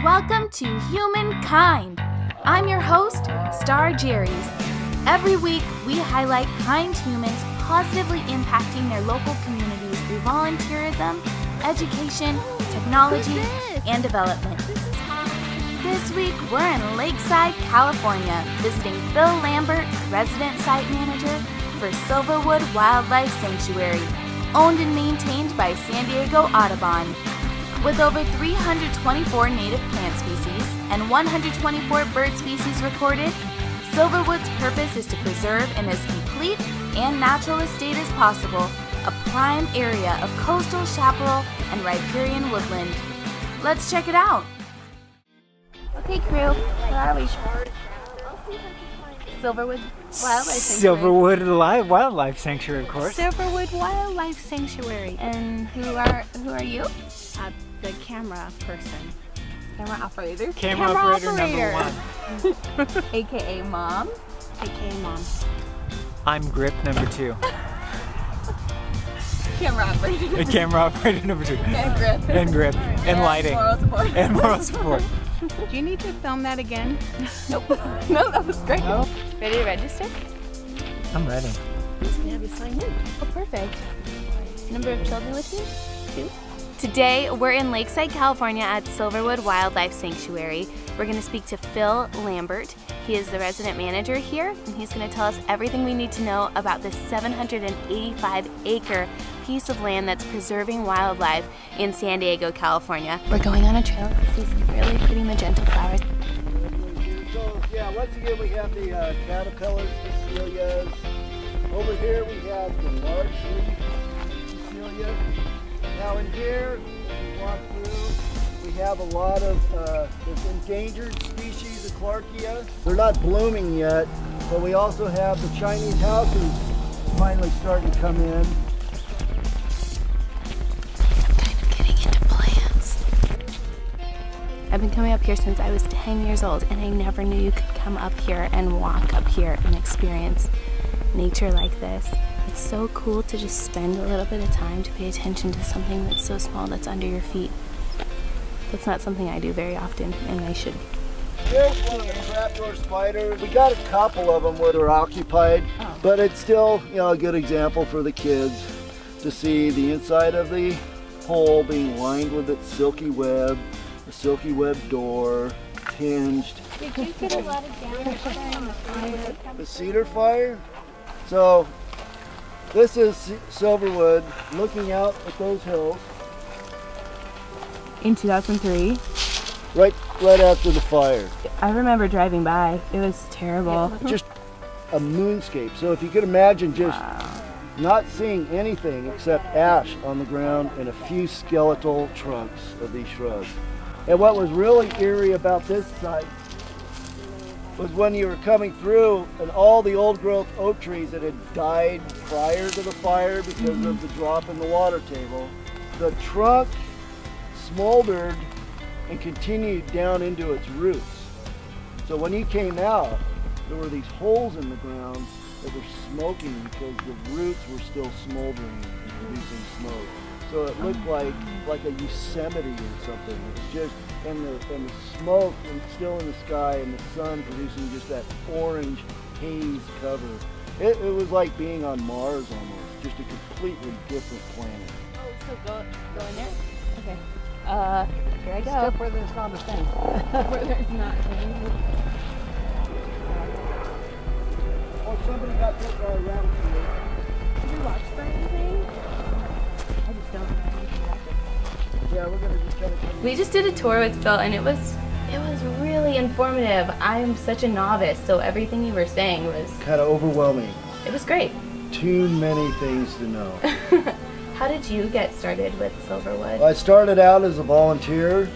Welcome to Humankind. I'm your host, Star Jerry's. Every week, we highlight kind humans positively impacting their local communities through volunteerism, education, technology, and development. This week, we're in Lakeside, California, visiting Phil Lambert, resident site manager for Silverwood Wildlife Sanctuary, owned and maintained by San Diego Audubon. With over 324 native plant species and 124 bird species recorded, Silverwood's purpose is to preserve in as complete and natural a state as possible a prime area of coastal chaparral and riparian woodland. Let's check it out. Okay, crew, where are we? Silverwood Wildlife Sanctuary. Silverwood Wildlife Sanctuary, of course. Silverwood Wildlife Sanctuary. And who are you? The camera person. Camera operator. Camera operator number 1. AKA mom. AKA mom. I'm grip number 2. Camera operator. Camera operator number 2. And grip. And grip. And lighting. Moral support. And moral support. Do you need to film that again? Nope. No, that was great. No. Ready to register? I'm ready. Just gonna have you sign in. Oh, perfect. Number of children with you? 2. Today, we're in Lakeside, California at Silverwood Wildlife Sanctuary. We're going to speak to Phil Lambert. He is the resident manager here, and he's going to tell us everything we need to know about this 785-acre piece of land that's preserving wildlife in San Diego, California. We're going on a trail to see some really pretty magenta flowers. So, yeah, once again, we have the caterpillars, Phacelia. Over here, we have the large leaf Phacelia. Now in here, as you walk through, we have a lot of this endangered species of Clarkia. They're not blooming yet, but we also have the Chinese houses finally starting to come in. Kind of getting into plants. I've been coming up here since I was 10 years old, and I never knew you could come up here and walk up here and experience nature like this. It's so cool to just spend a little bit of time to pay attention to something that's so small that's under your feet. That's not something I do very often, and I should. Here's one of the trapdoor spiders. We got a couple of them where they're occupied, but it's still, a good example for the kids to see the inside of the hole being lined with its silky web, a silky web door, hinged. Did you get a lot of damage during the fire? The cedar fire. So this is Silverwood looking out at those hills. In 2003, Right after the fire. I remember driving by. It was terrible. Just a moonscape. So if you could imagine just not seeing anything except ash on the ground and a few skeletal trunks of these shrubs. And what was really eerie about this site was when you were coming through and all the old growth oak trees that had died prior to the fire because of the drop in the water table, the trunk smoldered and continued down into its roots. So when you came out, there were these holes in the ground that were smoking because the roots were still smoldering and producing smoke. So it looked like a Yosemite or something. It was just, and the smoke was still in the sky and the sun producing just that orange haze cover. It was like being on Mars almost, just a completely different planet. Oh, so go in there? Okay. Here I go. Step where there's not a thing. Where there's not Oh, somebody got bit by a rattlesnake. Did you watch for anything? I just don't know anything about this. Yeah, we're gonna just kind of. We just did a tour with Phil, and it was really informative. I am such a novice, so everything you were saying was Kind of overwhelming. it was great. Too many things to know. How did you get started with Silverwood? I started out as a volunteer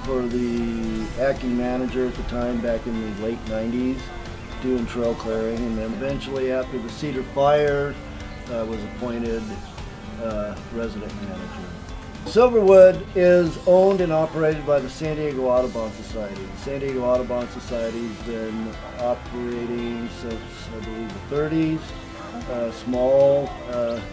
for the acting manager at the time back in the late 90s, doing trail clearing, and then eventually after the Cedar Fire, I was appointed resident manager. Silverwood is owned and operated by the San Diego Audubon Society. The San Diego Audubon Society has been operating since, I believe, the 30s. Small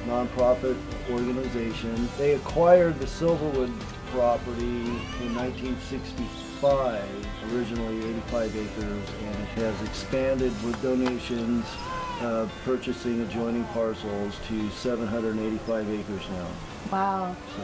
nonprofit organization. They acquired the Silverwood property in 1965, originally 85 acres, and it has expanded with donations, purchasing adjoining parcels to 785 acres now. Wow, So,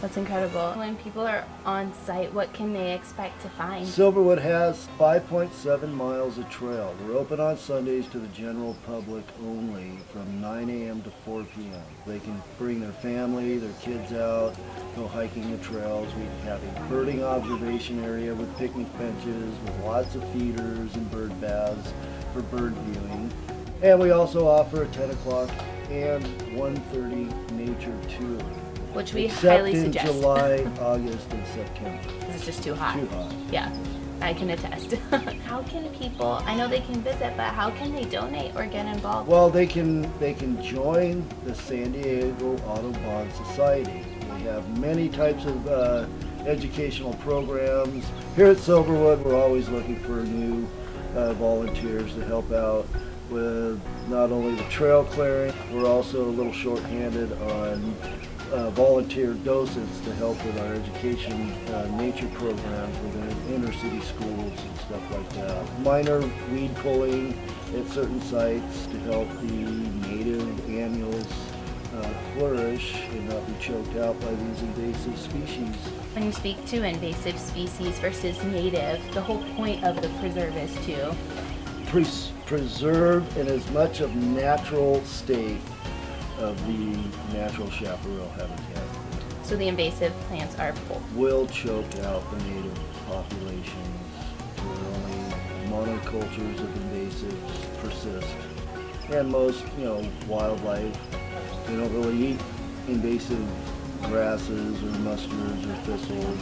that's incredible. When people are on site, what can they expect to find? Silverwood has 5.7 miles of trail. We're open on Sundays to the general public only from 9 a.m. to 4 p.m. They can bring their family, their kids out, go hiking the trails. We have a birding observation area with picnic benches, with lots of feeders and bird baths for bird viewing. And we also offer a 10 o'clock and 1:30 nature tour. Which we Except highly in suggest. July, August, and September. It's just too hot. Too hot. Yeah, I can attest. How can people, I know they can visit, but how can they donate or get involved? Well, they can join the San Diego Audubon Society. We have many types of educational programs. Here at Silverwood, we're always looking for new volunteers to help out with not only the trail clearing, we're also a little short-handed on volunteer docents to help with our education nature programs within inner city schools and stuff like that. Minor weed pulling at certain sites to help the native annuals flourish and not be choked out by these invasive species. When you speak to invasive species versus native, the whole point of the preserve is to Preserve in as much of natural state of the natural chaparral habitat. so the invasive plants are full. Will choke out the native populations where only monocultures of invasives persist. And most, wildlife, they don't really eat invasive grasses or mustards or thistles.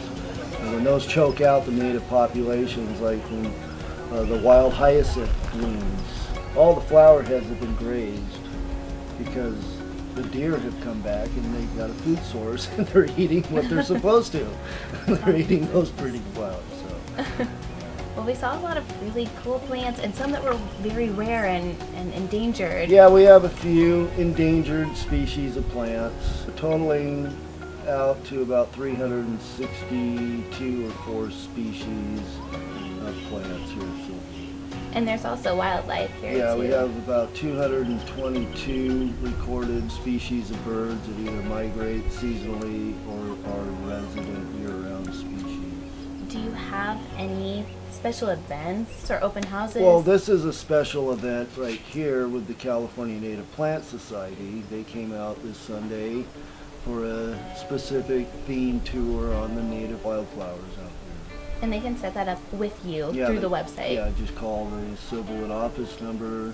And when those choke out the native populations, like when the wild hyacinth blooms, all the flower heads have been grazed because the deer have come back and they've got a food source and they're eating what they're supposed to. They're eating those pretty flowers. So. Well, we saw a lot of really cool plants and some that were very rare and endangered. Yeah, we have a few endangered species of plants, totaling out to about 362 or 4 species of plants here. So. And there's also wildlife here Yeah, too. we have about 222 recorded species of birds that either migrate seasonally or are resident year-round species. Do you have any special events or open houses? Well, this is a special event right here with the California Native Plant Society. They came out this Sunday for a specific theme tour on the native wildflowers out there. And they can set that up with you Yeah, through the website. Yeah, just call the Silverwood office number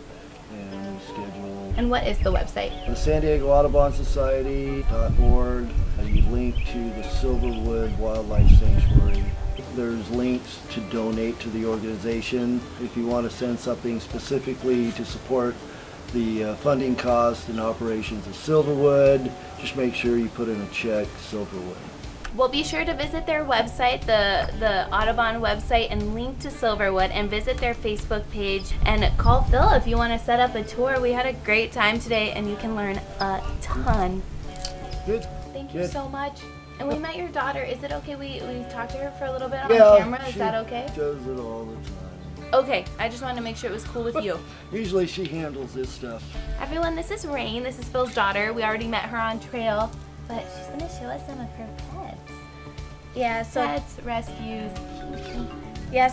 and schedule. And what is the website? The San Diego Audubon Society.org. You link to the Silverwood Wildlife Sanctuary. There's links to donate to the organization. If you want to send something specifically to support the funding costs and operations of Silverwood, just make sure you put in a check, Silverwood. Well, be sure to visit their website, the Audubon website, and link to Silverwood, and visit their Facebook page, and call Phil if you want to set up a tour. We had a great time today, and you can learn a ton. Good. Thank you Good. so much. And we met your daughter. Is it okay we talked to her for a little bit on Yeah, camera? Is she that okay? does it all the time. Okay, I just wanted to make sure it was cool with you. Usually she handles this stuff. Everyone, this is Rain. This is Phil's daughter. We already met her on trail, but she's going to show us some of her pets. Yeah, so Rescues.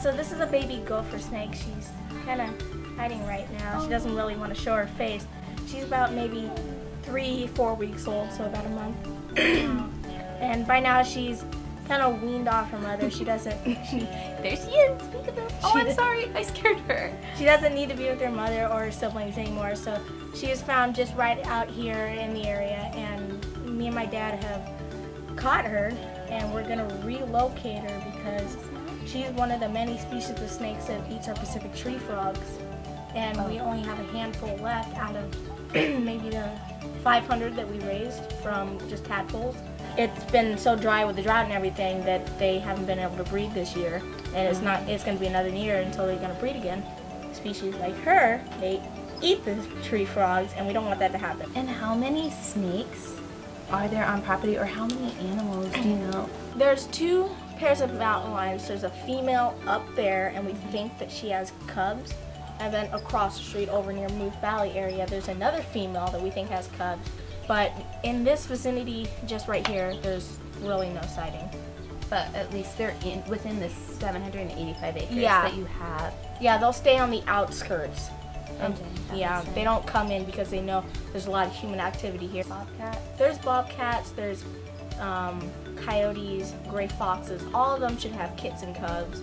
so this is a baby gopher snake. She's kind of hiding right now. She doesn't really want to show her face. She's about maybe 3-4 weeks old, so about a month. And by now she's kind of weaned off her mother. She doesn't. There she is. Peekaboo. Oh, I'm sorry. I scared her. She doesn't need to be with her mother or her siblings anymore. So she was found just right out here in the area, and me and my dad have caught her, and we're gonna relocate her because she's one of the many species of snakes that eats our Pacific tree frogs, and we only have a handful left out of maybe the 500 that we raised from just tadpoles. It's been so dry with the drought and everything that they haven't been able to breed this year, and it's going to be another year until they're going to breed again. Species like her, they eat the tree frogs, and we don't want that to happen. And how many snakes are there on property, or how many animals do you know? There's 2 pairs of mountain lions. There's a female up there, and we think that she has cubs. And then across the street over near Moose Valley area, there's another female that we think has cubs. But in this vicinity, just right here, there's really no sighting. But at least they're within this 785 acres Yeah. that you have. Yeah, they'll stay on the outskirts. And Okay, that yeah, makes they sense. don't come in because they know there's a lot of human activity here. Bobcat. There's bobcats, there's coyotes, gray foxes. All of them should have kits and cubs.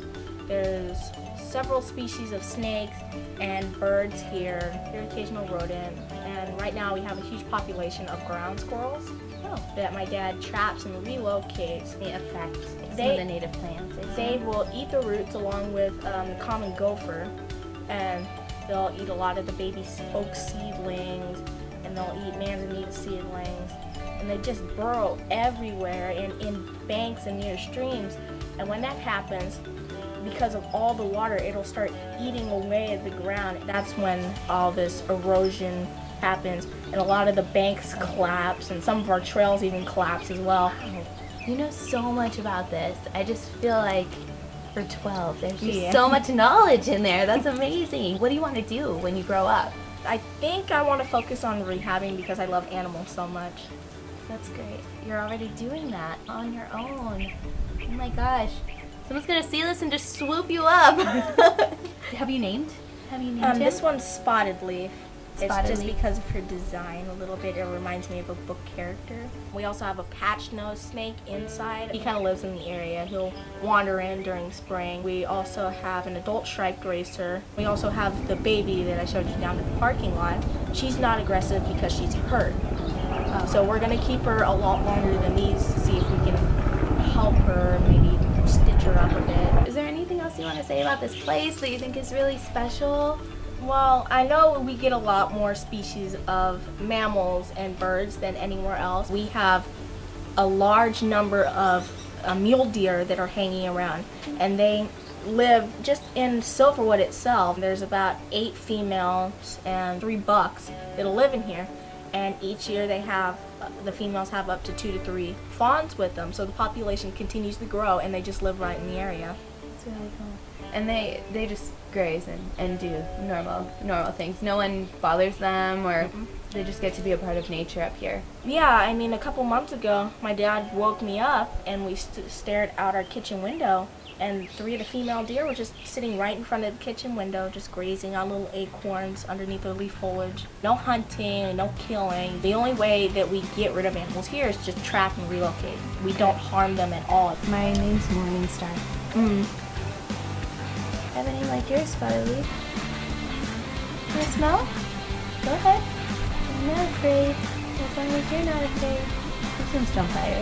There's several species of snakes and birds here. There's occasional rodent. And right now we have a huge population of ground squirrels that my dad traps and relocates. They affect some of They- the native plants. They will eat the roots along with the common gopher, and they'll eat a lot of the baby oak seedlings, and they'll eat manzanita seedlings, and they just burrow everywhere in banks and near streams. And when that happens, because of all the water, it'll start eating away at the ground. That's when all this erosion happens, and a lot of the banks collapse, and some of our trails even collapse as well. You know so much about this. I just feel like for 12, there's just Yeah. so much knowledge in there. That's amazing. What do you want to do when you grow up? I think I want to focus on rehabbing because I love animals so much. That's great. You're already doing that on your own. Oh my gosh. Someone's gonna see this and just swoop you up. Have you named him? This one's Spotted Leaf. Spotted It's just Leaf. because of her design a little bit. It reminds me of a book character. We also have a patch-nosed snake inside. He kind of lives in the area. He'll wander in during spring. We also have an adult striped racer. We also have the baby that I showed you down at the parking lot. She's not aggressive because she's hurt. So we're going to keep her a lot longer than these to see if we can help her, maybe stitch her up a bit. Is there anything else you want to say about this place that you think is really special? Well, I know we get a lot more species of mammals and birds than anywhere else. We have a large number of mule deer that are hanging around, and they live just in Silverwood itself. There's about 8 females and 3 bucks that'll live in here, and each year they have the females have up to 2 to 3 fawns with them, so the population continues to grow, and they just live right in the area. It's really cool. And they just graze and do normal things. No one bothers them, or they just get to be a part of nature up here. Yeah, I mean, a couple months ago, my dad woke me up and we stared out our kitchen window, and 3 of the female deer were just sitting right in front of the kitchen window, just grazing on little acorns underneath the leaf foliage. No hunting, no killing. The only way that we get rid of animals here is just trap and relocate. We don't harm them at all. My name's Morningstar. I have a name like yours, Spotted Leaf. Want to smell? Go ahead. I'm not afraid. As long as you're not afraid. These ones don't bite,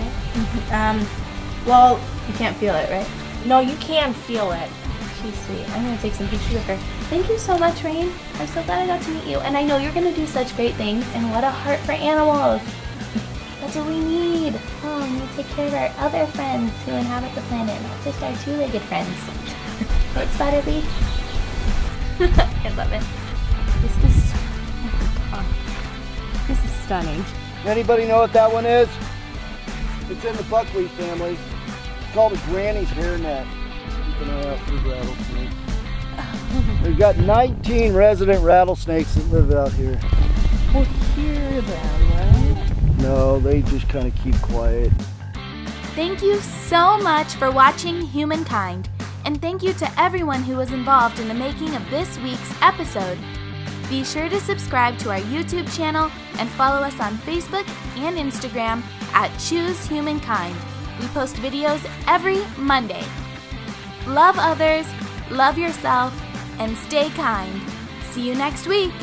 right? Well, You can't feel it, right? no, you can feel it. She's sweet. I'm going to take some pictures of her. Thank you so much, Rain. I'm so glad I got to meet you. And I know you're going to do such great things. And what a heart for animals. That's what we need. Oh, and we take care of our other friends who inhabit the planet, not just our 2-legged friends. Right, Spotted Leaf? I love it. This is stunning. Anybody know what that one is? It's in the buckwheat family. It's called a granny's hairnet. Keep an eye out for rattlesnakes. We've got 19 resident rattlesnakes that live out here. We'll hear them, right? No, they just kind of keep quiet. Thank you so much for watching Humankind, and thank you to everyone who was involved in the making of this week's episode. Be sure to subscribe to our YouTube channel and follow us on Facebook and Instagram at Choose Humankind. We post videos every Monday. Love others, love yourself, and stay kind. See you next week.